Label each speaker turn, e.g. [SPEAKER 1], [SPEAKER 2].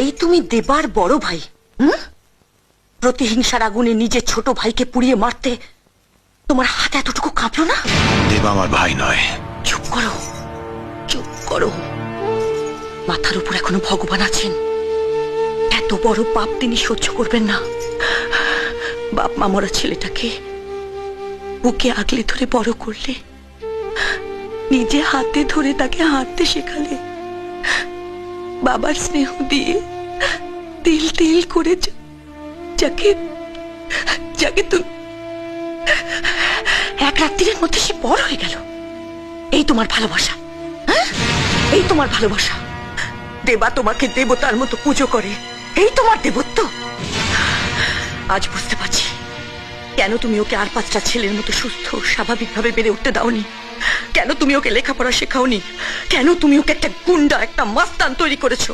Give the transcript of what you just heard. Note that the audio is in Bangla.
[SPEAKER 1] এই তুমি দেবার বড় ভাই, প্রতিহিংসার আগুনে নিজের ছোট ভাইকে পুড়িয়ে মারতে তোমার হাত এতটুকু কাঁপলো না?
[SPEAKER 2] দেব আমার ভাই নয়।
[SPEAKER 1] চুপ করো, চুপ করো। মাথার উপর এখনো ভগবান আছেন। এত বড় পাপ তিনি সহ্য করবেন না। বাপ মা মরা ছেলেটাকে বুকে আগলে ধরে বড় করলে, নিজে হাতে ধরে তাকে হাঁটতে শেখালে, বাবার স্নেহ দিয়ে তিল তিল করে যাকে যাকে তুমি এক রাত্রির মধ্যে সে বড় হয়ে গেল। এই তোমার ভালোবাসা? এই তোমার ভালোবাসা? দেবা তোমাকে দেবতার মতো পুজো করে, এই তোমার দেবত্ব? আজ বুঝতে পারছি কেন তুমি ওকে আর 5টা ছেলের মতো সুস্থ স্বাভাবিকভাবে বেড়ে উঠতে দাওনি, কেন তুমি ওকে লেখাপড়া শেখাওনি, কেন তুমি ওকে একটা গুন্ডা, একটা মাস্তান তৈরি করেছো।